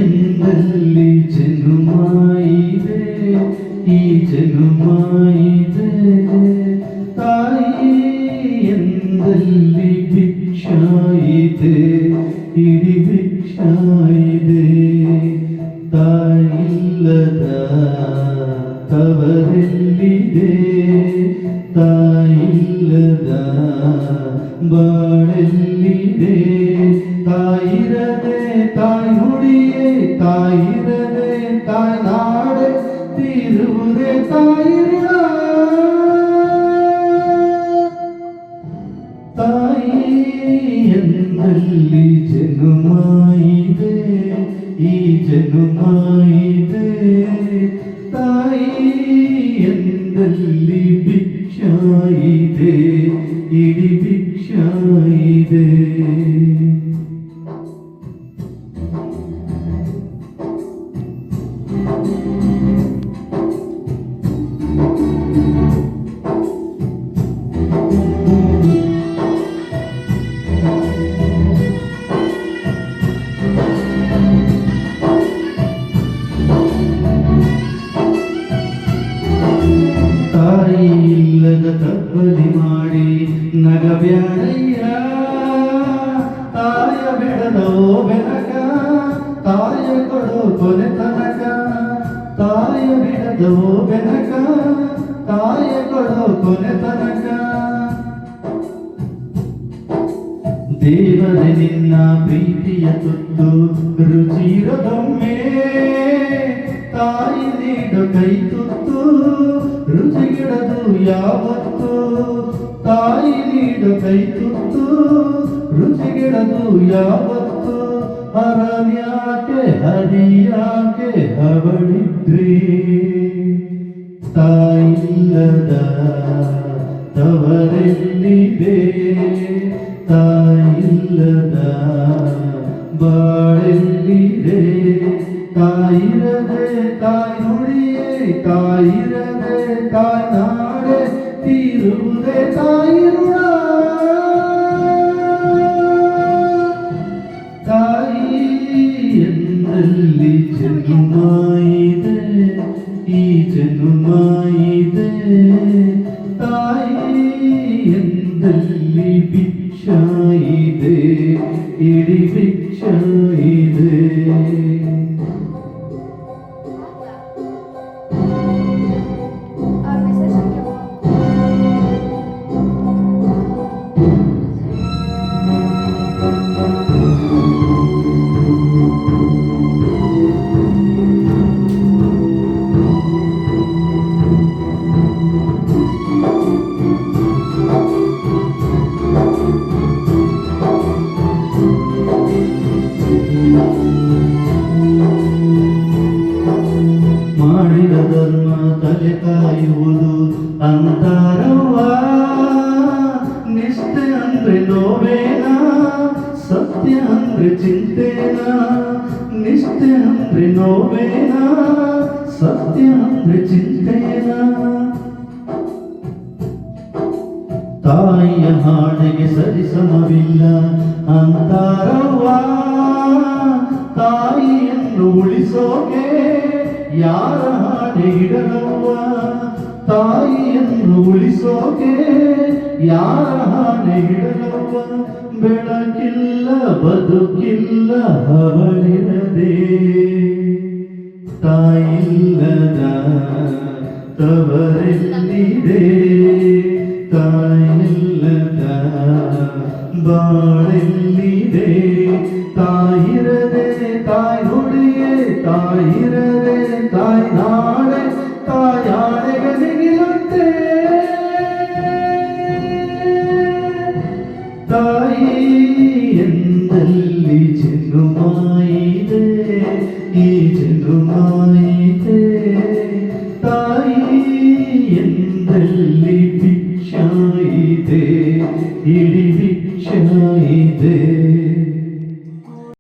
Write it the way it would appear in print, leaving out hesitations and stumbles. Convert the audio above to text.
ಎಂದಲ್ಲಿ ಜನುಮ ಇದೆ, ಈ ಜನುಮ ಇದೆ. ತಾಯಿ ಎಂದಲ್ಲಿ ಭಿಕ್ಷಾ ಇದೆ, ಇಡೀ ಭಿಕ್ಷಾ ಇದೆ. ತಾಯಿಲ್ಲದ ತವರೆಲ್ಲಿದೆ, ತಾಯಿಲ್ಲದ ಬಾಳೆಲ್ಲಿದೆ. ತಾಯಿರದೆ ತಾಯಿ ನುಡಿಯೇ, ತಾಯಿರದೆ ತಾಯಿ ನಾಡೆ ತೀರುವುದೇ ತಾಯಿ ಋಣ. ತಾಯಿ ಎಂದಲ್ಲಿ ಜನುಮ ಇದೆ, ಈ ಜನುಮ ಇದೆ. ತಾಯಿ ಎಂದಲ್ಲಿ ಭಿಕ್ಷಾ ಇದೆ, ಇಡೀ ಭಿಕ್ಷಾ ಇದೆ. ತಾಯಿ ಇಲ್ಲದ ತಪ್ಪಲಿ ಮಾಡಿ ನಗಬ್ಯಾಡಯ್ಯ. ತಾಯ ಬೆಳೆದೋ ಬೆನಕ, ತಾಯ ಕೊಡೋ ಕೊನೆ ತನಕ. ತಾಯ ಬೆಳೆದೋ ಬೆನಕ, ತಾಯ ಕೊಡೋ ಕೊನೆ ತನಕ. ದೇವರೇ ನಿನ್ನ ಪ್ರೀತಿಯ ತುತ್ತು ರುಚಿರದೊಮ್ಮೆ. ತಾಯಿ ನೀಡು ಕೈ ತುತ್ತು ರುಚಿಗಿಡದು ಯಾವತ್ತು. ತಾಯಿ ನೀಡು ಕೈ ತುತ್ತು ರುಚಿಗಿಡದು ಯಾವತ್ತು. ಹರನ್ಯಾಕೆ ಹರಿಯಾಕೆ ಅವಳಿದ್ರಿ, ತಾಯಿಲ್ಲದ ತವರೆಲ್ಲಿದೆ. ತಾಯಿಲ್ಲದ ಬಾಳೆಲ್ಲಿದೆ. ತಾಯಿರದೆ ತಾಯಿ ನುಡಿಯೇ, ತಾಯಿರದೆ ತಾಯಿ ನಾಡೆ ತೀರುವುದೇ ತಾಯಿ ಋಣ. ತಾಯಿ ಎಂದಲ್ಲಿ ಜನುಮ ಇದೆ, ಈ ಜನುಮ ಇದೆ. ತಾಯಿ ಎಂದಲ್ಲಿ ಭಿಕ್ಷಾ ಇದೆ, ಇಡೀ ಭಿಕ್ಷಾ ಇದೆ. ಮಾಡಿದ ಧರ್ಮ ತಲೆ ಕಾಯುವುದು ಅಂತಾರವ್ವ. ನಿಷ್ಠೆ ಅಂದ್ರೆ ನೋವೇನಾ, ಸತ್ಯ ಅಂದ್ರೆ ಚಿಂತೆನಾ. ನಿಷ್ಠೆ ಅಂದ್ರೆ ನೋವೇನಾ, ಸತ್ಯ ಅಂದ್ರೆ ಚಿಂತೆನಾ. ತಾಯಿಯ ಹಾಡಿಗೆ ಸರಿಸಮವಿಲ್ಲ ಅಂತಾರವ್ವ. ತಾಯಿಯನ್ನು ಉಳಿಸೋಕೆ ಯಾರ ಹಾಡೆ ಇಡಲವ್ವ. ತಾಯಿಯನ್ನು ಉಳಿಸೋಕೆ ಯಾರ ಹಾಡೆ ಇಡಲವ್ವ. ಬೆಳಕಿಲ್ಲ ಬದುಕಿಲ್ಲ ಅವಳಿರದೆ. ತಾಯಿಲ್ಲದ ತವರೆಲ್ಲಿದೆ, ತಾಯಿಲ್ಲದ ಬಾಳೆ